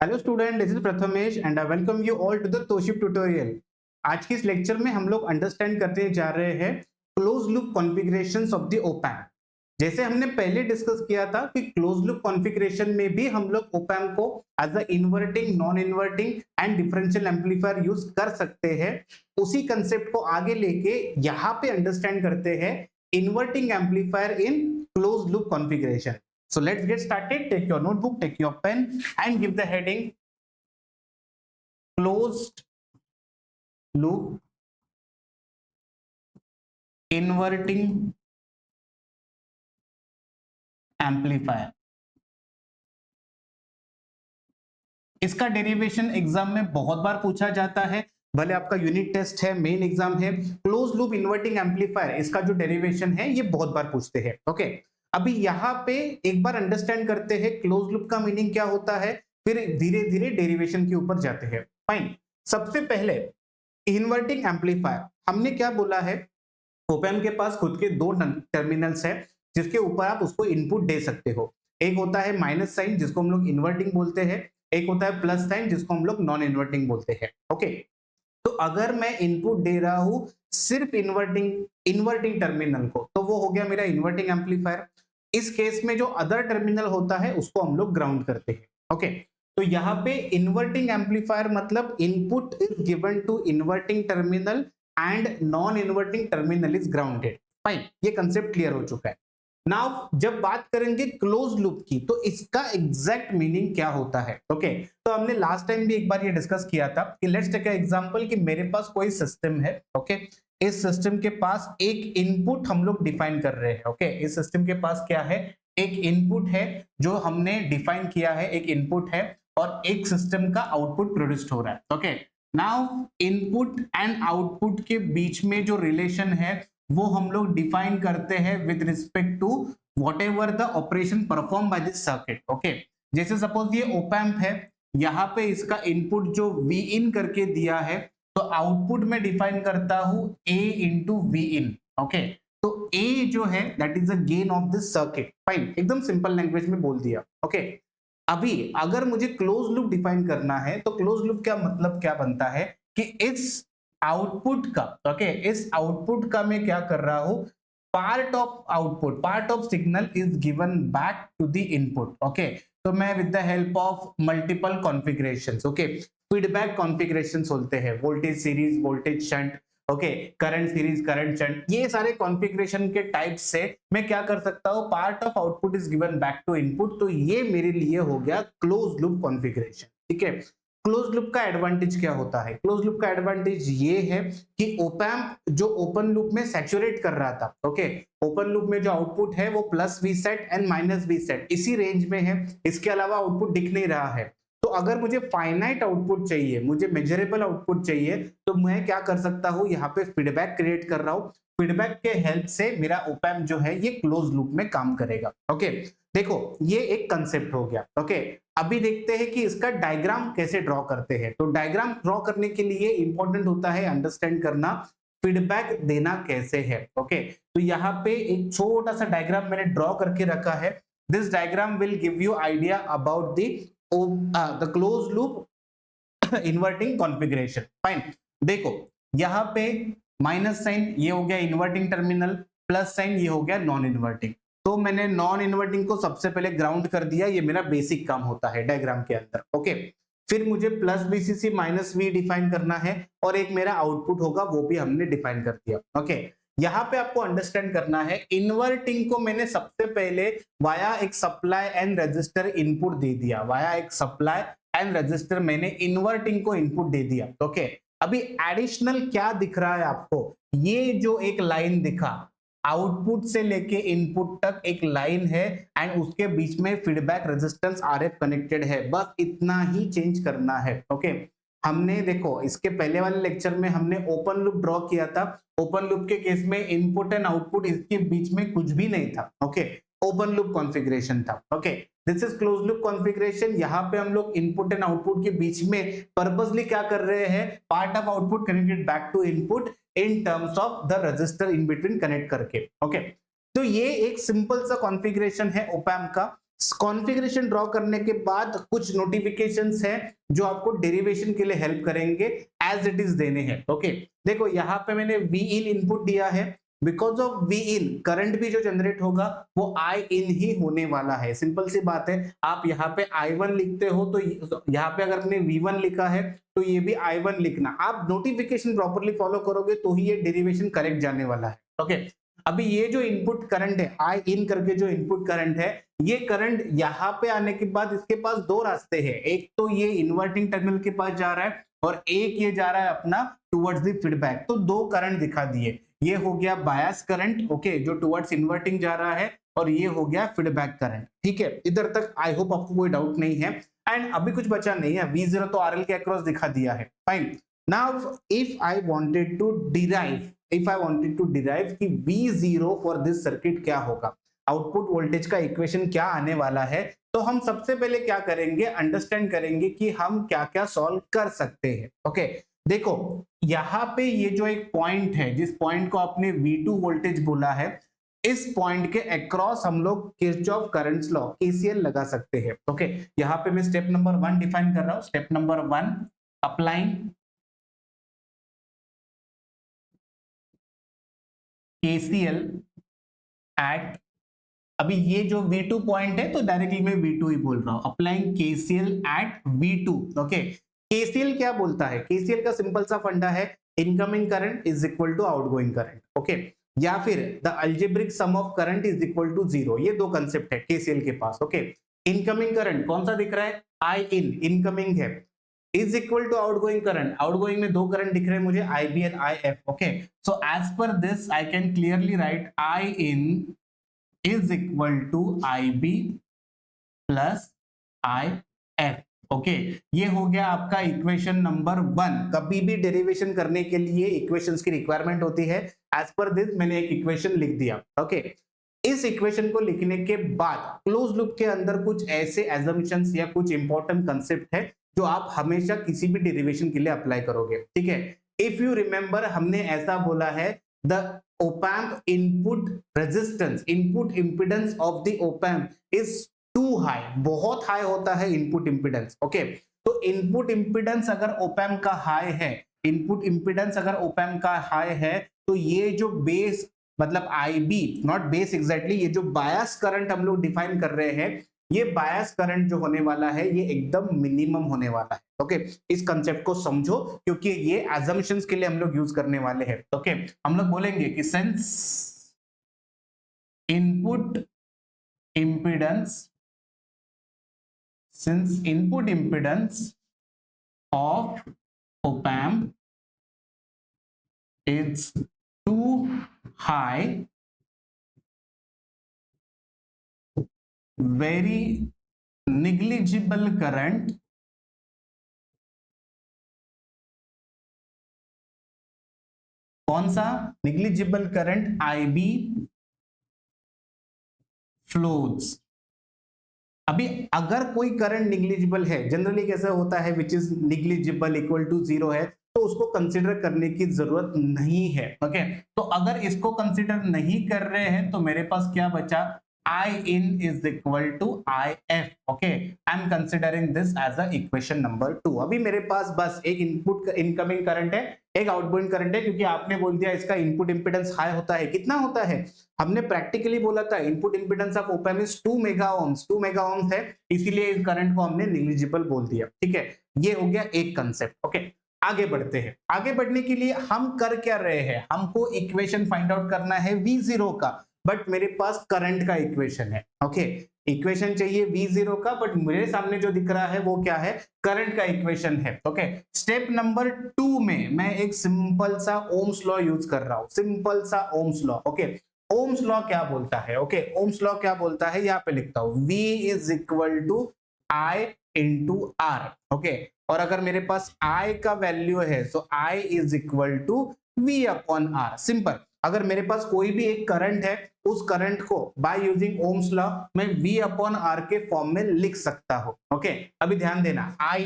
Hello student, this is Prathamesh and I welcome you all to the तोशिप tutorial. आज की इस लेक्चर में हम लोग अंडरस्टैंड करते जा रहे हैं close loop configurations of the op amp. जैसे हमने पहले डिस्कस किया था कि क्लोज लूप कॉन्फ़िगरेशन में भी हम लोग ओप एम्प को as a inverting, non inverting and differential amplifier use कर सकते हैं। उसी कंसेप्ट को आगे लेके यहाँ पे अंडरस्टैंड करते हैं inverting amplifier in close loop configuration. So let's get started. Take your notebook, take your pen and give the heading closed loop inverting amplifier। इसका डेरिवेशन एग्जाम में बहुत बार पूछा जाता है, भले आपका यूनिट टेस्ट है, मेन एग्जाम है। क्लोज लूप इन्वर्टिंग एम्पलीफायर, इसका जो डेरिवेशन है ये बहुत बार पूछते हैं। ओके, अभी यहाँ पे एक बार अंडरस्टैंड करते हैं क्लोज लूप का मीनिंग क्या होता है, फिर धीरे धीरे डेरिवेशन के ऊपर जाते हैं। फाइन, सबसे पहले इन्वर्टिंग एम्पलीफायर हमने क्या बोला है, ओप एम्प के पास खुद के दो टर्मिनल्स है जिसके ऊपर आप उसको इनपुट दे सकते हो। एक होता है माइनस साइन जिसको हम लोग इन्वर्टिंग बोलते हैं, एक होता है प्लस साइन जिसको हम लोग नॉन इन्वर्टिंग बोलते हैं। ओके, तो अगर मैं इनपुट दे रहा हूं सिर्फ इन्वर्टिंग टर्मिनल को, तो वो हो गया मेरा इन्वर्टिंग एम्पलीफायर। इस केस में जो अदर टर्मिनल होता है उसको हम लोग ग्राउंड करते हैं। ओके, तो यहाँ पे इन्वर्टिंग एम्पलीफायर मतलब input is given to inverting terminal and non inverting terminal is grounded. Fine, ये कंसेप्ट क्लियर हो चुका है। नाउ जब बात करेंगे क्लोज लूप की, तो इसका एग्जैक्ट मीनिंग क्या होता है। ओके, तो हमने लास्ट टाइम भी एक बार ये डिस्कस किया था कि लेट्स टेक एग्जांपल कि मेरे पास कोई सिस्टम है। ओके, इस सिस्टम के पास एक इनपुट हम लोग डिफाइन कर रहे हैं। ओके, इस सिस्टम के पास क्या है, एक इनपुट है जो हमने डिफाइन किया है, एक इनपुट है और एक सिस्टम का आउटपुट प्रोड्यूस्ड हो रहा है। Okay, now input and output के बीच में जो रिलेशन है वो हम लोग डिफाइन करते हैं with respect to whatever the operation perform by this circuit. Okay, जैसे सपोज ये ओप एम्प है, यहाँ पे इसका इनपुट जो वी इन करके दिया है, तो आउटपुट में डिफाइन करता हूं ए इंटू वी इन। ओके, तो ए जो है that is a gain of this circuit. Fine, एकदम सिंपल लैंग्वेज में बोल दिया। ओके, अभी अगर मुझे क्लोज लूप डिफाइन करना है तो क्लोज लूप का मतलब क्या बनता है कि इस आउटपुट का, ओके, इस आउटपुट का मैं क्या कर रहा हूं, part of output, part of signal is given back to the input. Okay, तो मैं with the help of multiple configurations, okay, feedback configurations होते हैं, voltage series, voltage shunt, okay, current series, current shunt, ये सारे configuration के type से मैं क्या कर सकता हूं, part of output is given back to input. तो ये मेरे लिए हो गया क्लोज लूप कॉन्फ़िगरेशन। ठीक है, क्लोज लूप का एडवांटेज क्या होता है, क्लोज लूप का एडवांटेज ये है कि ओप एम्प जो ओपन लूप में सैचुरेट कर रहा था, ओके, ओपन लूप में जो आउटपुट है वो plus V sat and minus V sat इसी रेंज में है, इसके अलावा आउटपुट दिख नहीं रहा है। तो अगर मुझे फाइनाइट आउटपुट चाहिए, मुझे मेजरेबल आउटपुट चाहिए, तो मैं क्या कर सकता हूं, यहाँ पे फीडबैक क्रिएट कर रहा हूं। फीडबैक के हेल्प से मेरा ओप एम्प जो है ये क्लोज लूप में काम करेगा। ओके, देखो ये एक कंसेप्ट हो गया। ओके, अभी देखते हैं कि इसका डायग्राम कैसे ड्रॉ करते हैं। तो डायग्राम ड्रॉ करने के लिए इंपॉर्टेंट होता है अंडरस्टैंड करना फीडबैक देना कैसे है। ओके, तो यहाँ पे एक छोटा सा डायग्राम मैंने ड्रॉ करके रखा है। This diagram will give you idea about the close loop inverting configuration. Fine, देखो यहाँ पे माइनस साइन ये हो गया इन्वर्टिंग टर्मिनल, प्लस साइन ये हो गया नॉन इन्वर्टिंग। तो मैंने नॉन इन्वर्टिंग को सबसे पहले ग्राउंड कर दिया, ये मेरा बेसिक काम होता है डायग्राम के अंदर। ओके, फिर मुझे plus VCC minus V define करना है और एक मेरा आउटपुट होगा वो भी हमने डिफाइन कर दिया। ओके, यहाँ पे आपको अंडरस्टैंड करना है इन्वर्टिंग को मैंने सबसे पहले वाया एक सप्लाई एंड रजिस्टर इनपुट दे दिया, वाया एक सप्लाई एंड रजिस्टर मैंने इन्वर्टिंग को इनपुट दे दिया। ओके, अभी एडिशनल क्या दिख रहा है आपको, ये जो एक लाइन दिखा आउटपुट से लेके इनपुट तक एक लाइन है एंड उसके बीच में फीडबैक रेजिस्टेंस आरएफ कनेक्टेड है, बस इतना ही चेंज करना है। ओके, हमने देखो इसके पहले वाले लेक्चर में हमने ओपन लूप ड्रॉ किया था। ओपन लूप के केस में इनपुट एंड आउटपुट इसके बीच में कुछ भी नहीं था। ओके, ओपन लूप कॉन्फ़िगरेशन था। Okay, this is close loop configuration. यहाँ पे हम लोग इनपुट एंड आउटपुट के बीच में पर्पसली क्या कर रहे हैं, part of output connected back to input in terms of the resistor in between connect करके। ओके, तो ये एक सिंपल सा कॉन्फ़िगरेशन है ओप एम्प का। कॉन्फ़िगरेशन ड्रॉ करने के बाद कुछ नोटिफिकेशंस हैं जो आपको डेरिवेशन के लिए हेल्प करेंगे, एज इट इज देने हैं। ओके, देखो यहाँ पे मैंने वी इन इनपुट दिया है, because of V in current भी जो जनरेट होगा वो आई इन ही होने वाला है। सिंपल सी बात है, आप यहाँ पे I1 लिखते हो तो यहाँ पे अगर आपने V1 लिखा है तो ये भी I1 लिखना। आप नोटिफिकेशन प्रॉपरली फॉलो करोगे तो ही ये डेरिवेशन करेक्ट जाने वाला है। ओके, अभी ये जो इनपुट करंट है, आई इन करके जो इनपुट करंट है, ये करंट यहाँ पे आने के बाद इसके पास दो रास्ते हैं। एक तो ये इन्वर्टिंग टर्मिनल के पास जा रहा है और एक ये जा रहा है अपना टुवर्ड्स द फीडबैक। तो दो करंट दिखा दिए, ये हो गया बायस करंट, ओके, जो टुवर्ड्स इन्वर्टिंग जा रहा है, और ये हो गया फीडबैक करंट। ठीक है, इधर तक आई होप आपको कोई डाउट नहीं है। एंड अभी कुछ बचा नहीं है, V0 तो RL के अक्रॉस दिखा दिया है, fine. Now if I wanted to derive कि V0 फॉर दिस सर्किट क्या होगा, आउटपुट वोल्टेज का इक्वेशन क्या आने वाला है, तो हम सबसे पहले क्या करेंगे, अंडरस्टैंड करेंगे कि हम क्या क्या सॉल्व कर सकते हैं। ओके, देखो यहाँ पे ये जो एक पॉइंट है, जिस पॉइंट को आपने V2 वोल्टेज बोला है, इस पॉइंट के अक्रॉस हम लोग किरचॉफ करंट लॉ KCL लगा सकते हैं। ओके, यहाँ पे मैं स्टेप नंबर 1 डिफाइन कर रहा हूं। Step number 1, applying KCL at, अभी ये जो V2 पॉइंट है तो डायरेक्टली मैं V2 ही बोल रहा हूं, applying KCL at V2। Okay, KCL क्या बोलता है, KCL का सिंपल सा फंडा है, incoming current is equal to outgoing current. Okay, या फिर the algebraic sum of current is equal to 0। ये दो कंसेप्ट है KCL के पास। ओके, इनकमिंग करंट कौन सा दिख रहा है, आई इन, इनकमिंग है, is equal to outgoing current, outgoing में दो करंट दिख रहे हैं मुझे, IB and IF। Okay, so as per this I can clearly write I in is equal to IB plus IF। Okay, ये हो गया आपका इक्वेशन नंबर 1। कभी भी डेरिवेशन करने के लिए इक्वेशंस की रिक्वायरमेंट होती है, एज पर दिस मैंने एक इक्वेशन लिख दिया। ओके, इस इक्वेशन को लिखने के बाद क्लोज लूप के अंदर कुछ ऐसे एजम्पशंस या कुछ इंपॉर्टेंट कंसेप्ट है जो आप हमेशा किसी भी डेरिवेशन के लिए अप्लाई करोगे। ठीक है, इफ यू रिमेंबर हमने ऐसा बोला है, the op-amp input resistance, input impedance of the op-amp is too high, बहुत हाई होता है इनपुट इंपिडेंस। ओके, तो इनपुट इंपिडेंस अगर op-amp का हाई है, इनपुट इंपिडेंस अगर op-amp का हाई है, तो ये जो बेस मतलब IB, नॉट बेस एग्जैक्टली, ये जो बायस करंट हम लोग डिफाइन कर रहे हैं, ये बायस करंट जो होने वाला है ये एकदम मिनिमम होने वाला है। ओके, इस कंसेप्ट को समझो क्योंकि ये assumptions के लिए हम लोग यूज करने वाले हैं। ओके, हम लोग बोलेंगे कि since input impedance of op-amp is too high, very negligible current कौन सा, negligible current IB flows। अभी अगर कोई करंट निग्लिजिबल है, जनरली कैसा होता है, which is negligible equal to 0 है, तो उसको कंसीडर करने की जरूरत नहीं है। ओके, तो अगर इसको कंसीडर नहीं कर रहे हैं तो मेरे पास क्या बचा, I in is equal to IF। Okay, I am considering this as a equation number 2। अभी मेरे पास बस एक इनपुट इनकमिंग करंट है, एक आउटगोइंग करंट है, क्योंकि आपने बोल दिया इसका इनपुट इंपीडेंस हाई होता है। कितना होता है, हमने प्रैक्टिकली बोला था input impedance of op-amp is 2 mega ohms, 2 mega ohms है, इसीलिए इस करंट को हमने निग्लिजिबल बोल दिया। ठीक है, ये हो गया एक कंसेप्ट। ओके, आगे बढ़ते हैं। आगे बढ़ने के लिए हम कर क्या रहे हैं, हमको इक्वेशन फाइंड आउट करना है V0 का, बट मेरे पास करंट का इक्वेशन है। ओके, इक्वेशन चाहिए V0 का, बट मेरे सामने जो दिख रहा है वो क्या है, करंट का इक्वेशन है। ओके, स्टेप नंबर 2 में मैं एक सिंपल सा ओम्स लॉ यूज कर रहा हूं, सिंपल सा ohms law. Okay, Ohm's law क्या बोलता है, ओके, ओम्स लॉ क्या बोलता है, यहाँ पे लिखता हूं, V is equal to I into R। Okay, और अगर मेरे पास I का वैल्यू है तो I is equal to V upon R। Simple, अगर मेरे पास कोई भी एक करंट है, उस करंट को बाय यूजिंग ओम्स लॉ मैं V अपॉन R के फॉर्म में लिख सकता हूं। ओके, अभी ध्यान देना, I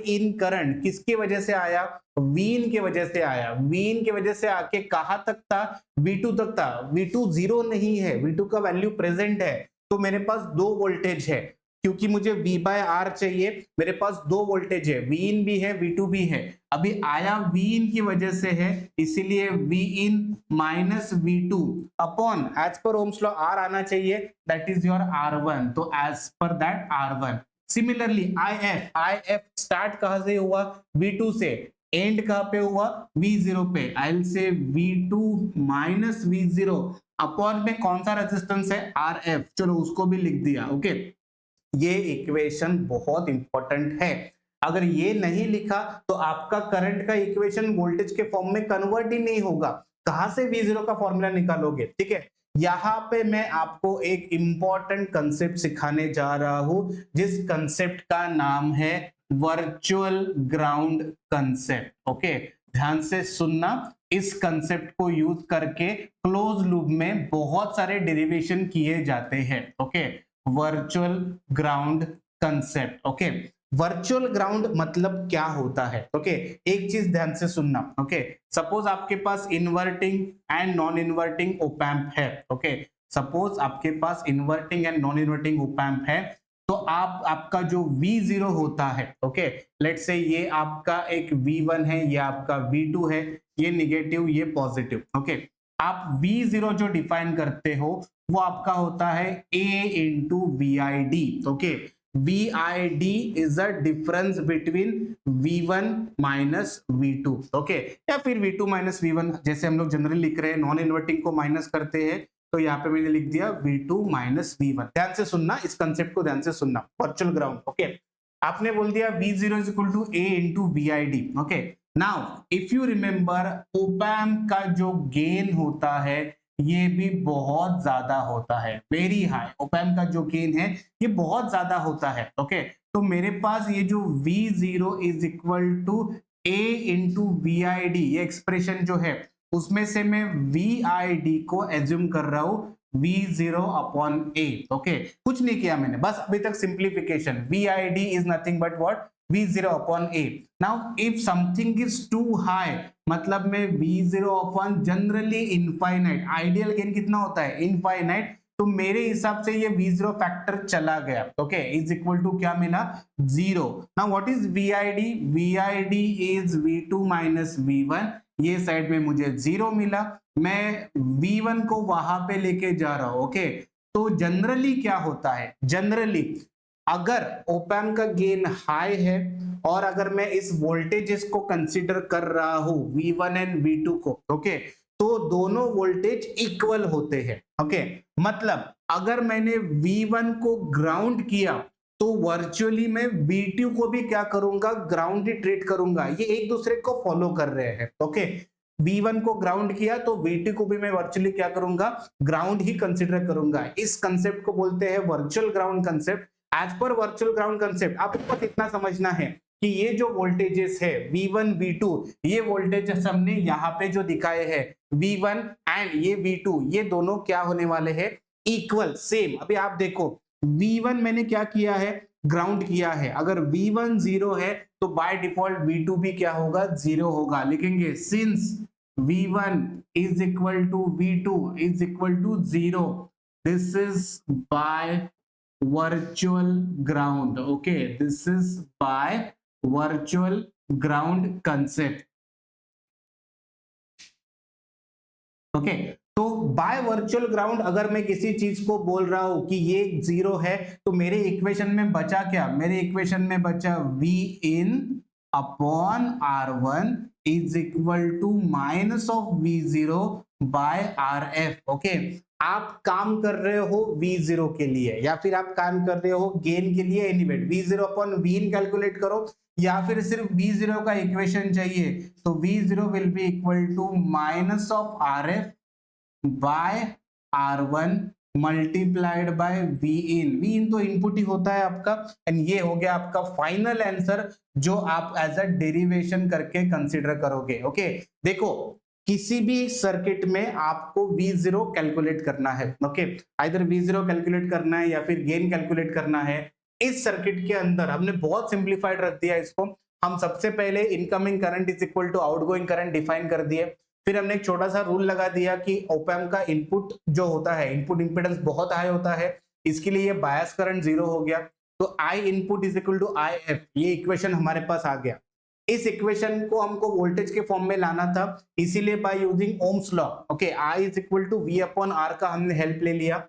इन करंट किसकी वजह से आया, V इन की वजह से आया। V इन की वजह से आके कहां तक था, V2 तक था। V2 0 नहीं है, V2 का वैल्यू प्रेजेंट है, तो मेरे पास दो वोल्टेज है, क्योंकि मुझे V बाय आर चाहिए, मेरे पास दो वोल्टेज है, V इन भी है V2 भी है। अभी आया V इन की वजह से है, इसीलिए V in minus V2 upon as पर ओम्स लॉ R आना चाहिए, दैट इज योर R1, तो as per that R1। Similarly IF start कहां से हुआ, V2 से, एंड कहां पे हुआ, V0 पे। I will say V2 minus V0 upon में कौन सा रेजिस्टेंस है, RF, चलो उसको भी लिख दिया। ओके, ये इक्वेशन बहुत इंपॉर्टेंट है, अगर ये नहीं लिखा तो आपका करंट का इक्वेशन वोल्टेज के फॉर्म में कन्वर्ट ही नहीं होगा, कहां से V0 का फॉर्मूला निकालोगे। ठीक है, यहां पे मैं आपको एक इंपॉर्टेंट कंसेप्ट सिखाने जा रहा हूं, जिस कंसेप्ट का नाम है वर्चुअल ग्राउंड कंसेप्ट। ओके, ध्यान से सुनना, इस कंसेप्ट को यूज करके क्लोज लूप में बहुत सारे डेरिवेशन किए जाते हैं। Okay, virtual ground concept. Okay, virtual ground मतलब क्या होता है। ओके, एक चीज ध्यान से सुनना। ओके, सपोज आपके पास inverting and non inverting op amp है। ओके, सपोज आपके पास inverting and non inverting op amp है, तो आपका जो V0 होता है, ओके, लेट्स से ये आपका एक V1 है, ये आपका V2 है, ये निगेटिव ये पॉजिटिव। ओके, आप V0 जो डिफाइन करते हो वो आपका होता है A into VID। Okay, VID is a difference between V1 minus V2। Okay, या फिर V2 माइनस V1, जैसे हम लोग जनरली लिख रहे हैं, नॉन इन्वर्टिंग को माइनस करते हैं, तो यहाँ पे मैंने लिख दिया V2 माइनस V1। ध्यान से सुनना, इस कंसेप्ट को ध्यान से सुनना, वर्चुअल ग्राउंड। ओके, आपने बोल दिया V0 is equal to A into VID। Okay, now if you remember, op amp का जो गेन होता है ये भी बहुत ज्यादा होता है, वेरी हाई। ओप एम्प का जो गेन है ये बहुत ज्यादा होता है। ओके, तो मेरे पास ये जो V0 is equal to A into VID, ये एक्सप्रेशन जो है उसमें से मैं VID को एज्यूम कर रहा हूं V0 अपॉन A। ओके, कुछ नहीं किया मैंने, बस अभी तक simplification. VID is nothing but what, V0 upon A। Now if something is too high, मतलब में V0 upon generally infinite, ideal gain कितना होता है, इनफाइनाइट, तो मेरे हिसाब से ये V0 फैक्टर चला गया। ओके, इज इक्वल टू क्या मिला, 0। Now what is VID, VID is V2 minus V1, ये साइड में मुझे 0 मिला, मैं V1 को वहां पे लेके जा रहा हूं। ओके, तो जनरली क्या होता है, जनरली अगर ओप एम्प का गेन हाई है और अगर मैं इस वोल्टेजेस को कंसीडर कर रहा हूं V1 एंड V2 को, ओके, तो दोनों वोल्टेज इक्वल होते हैं। ओके, मतलब अगर मैंने V1 को ग्राउंड किया तो वर्चुअली मैं V2 को भी क्या करूंगा, ग्राउंड ही ट्रीट करूंगा, ये एक दूसरे को फॉलो कर रहे हैं। ओके, V1 को ग्राउंड किया तो V2 को भी मैं वर्चुअली क्या करूंगा, ग्राउंड ही कंसीडर करूंगा। इस कंसेप्ट को बोलते हैं virtual ground concept. As per virtual ground concept आपको इतना समझना है कि ये जो वोल्टेजेस है V1 V2, ये वोल्टेजेस हमने यहाँ पे जो दिखाए हैं V1 एंड ये V2, ये दोनों क्या होने वाले हैं, इक्वल, सेम। अभी आप देखो V1 मैंने क्या किया है, ग्राउंड किया है, अगर V1 0 है तो बाय डिफॉल्ट V2 भी क्या होगा, 0 होगा। लिखेंगे since V1 is equal to V2 is equal to 0, this is by virtual ground। okay, this is by virtual ground concept। okay, तो बाय वर्चुअल ग्राउंड अगर मैं किसी चीज को बोल रहा हूं कि ये 0 है, तो मेरे इक्वेशन में बचा क्या, मेरे इक्वेशन में बचा V in upon R1 is equal to minus of V0 by RF। Okay, आप काम कर रहे हो V0 के लिए या फिर आप काम कर रहे हो गेन के लिए, एनीवेट V0 अपॉन Vin कैलकुलेट करो, या फिर सिर्फ V0 का इक्वेशन चाहिए तो V0 will be equal to minus of RF by R1 multiplied by Vin तो इनपुट ही होता है आपका, एंड ये हो गया आपका फाइनल आंसर जो आप एज अ डेरिवेशन करके कंसीडर करोगे। ओके, देखो किसी भी सर्किट में आपको V0 कैलकुलेट करना है। ओके, आइदर V0 कैलकुलेट करना है या फिर गेन कैलकुलेट करना है। इस सर्किट के अंदर हमने बहुत सिंप्लीफाइड रख दिया इसको। हम सबसे पहले incoming current is equal to outgoing current define कर दिए, फिर हमने एक छोटा सा रूल लगा दिया कि ओप एम्प का इनपुट जो होता है, इनपुट इंपेडेंस बहुत हाई होता है, इसके लिए ये बायस करंट 0 हो गया, तो I input is equal to I F, ये इक्वेशन हमारे पास आ गया। इस इक्वेशन को हमको वोल्टेज के फॉर्म में लाना था, इसीलिए by using ohm's law, okay, I is equal to V upon R का हमने हेल्प ले लिया।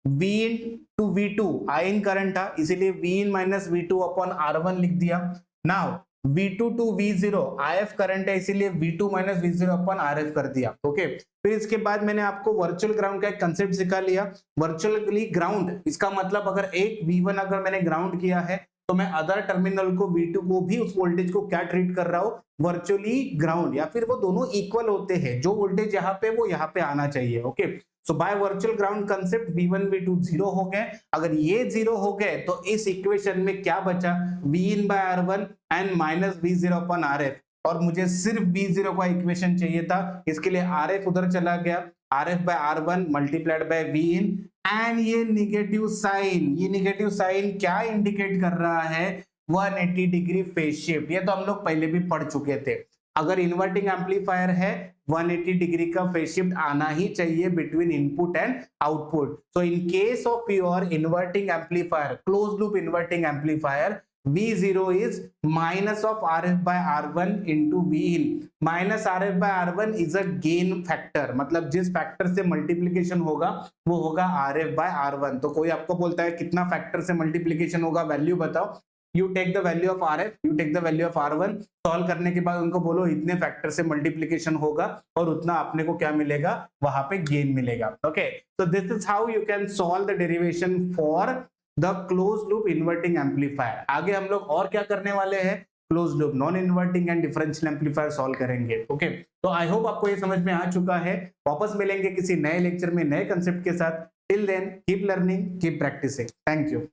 V in to V2 I in current था, इसीलिए V in minus V2 upon R1 लिख दिया। Now V2 to V0 IF current है, इसीलिए V2 minus V0 upon RF कर दिया, ओके। फिर इसके बाद मैंने आपको वर्चुअल ग्राउंड का एक कंसेप्ट सिखा लिया। वर्चुअली ग्राउंड, इसका मतलब अगर एक V1 अगर मैंने ग्राउंड किया है तो मैं अदर टर्मिनल को V2 को भी उस वोल्टेज को क्या ट्रीट कर रहा हूं, वर्चुअली ग्राउंड, या फिर वो दोनों इक्वल होते हैं, जो वोल्टेज यहाँ पे वो यहाँ पे आना चाहिए, okay. So by virtual ground concept V1 V2 0 हो गए। अगर ये 0 हो गए तो इस इक्वेशन में क्या बचा, V in by R1 and minus V0 upon RF, और मुझे सिर्फ V0 का इक्वेशन चाहिए था, इसके लिए RF उधर चला गया, RF by R1 multiplied bye V in, and ये निगेटिव साइन क्या इंडिकेट कर रहा है, 180 डिग्री फेज शिफ्ट। ये तो हम लोग पहले भी पढ़ चुके थे। अगर इन्वर्टिंग एम्पलीफायर है 180 डिग्री का फेज शिफ्ट आना ही चाहिए between input and output. So in case of your inverting amplifier, close loop inverting amplifier, V0 is minus of RF by R1 into Vin. Minus RF by R1 is a gain factor, मतलब जिस factor से multiplication होगा वो होगा RF by R1। तो कोई आपको बोलता है कितना फैक्टर से मल्टीप्लीकेशन होगा, वैल्यू बताओ, you take the value of RF, you take the value of R1, solve करने के बाद उनको बोलो इतने फैक्टर से मल्टीप्लीकेशन होगा और उतना अपने को क्या मिलेगा, वहां पे गेन मिलेगा, okay. So this is how you can solve the derivation for the close loop inverting amplifier. आगे हम लोग और क्या करने वाले हैं, close loop non inverting and differential amplifier solve करेंगे, ओके। तो आई होप आपको ये समझ में आ चुका है। वापस मिलेंगे किसी नए लेक्चर में नए कंसेप्ट के साथ। Till then keep learning, keep practicing. Thank you.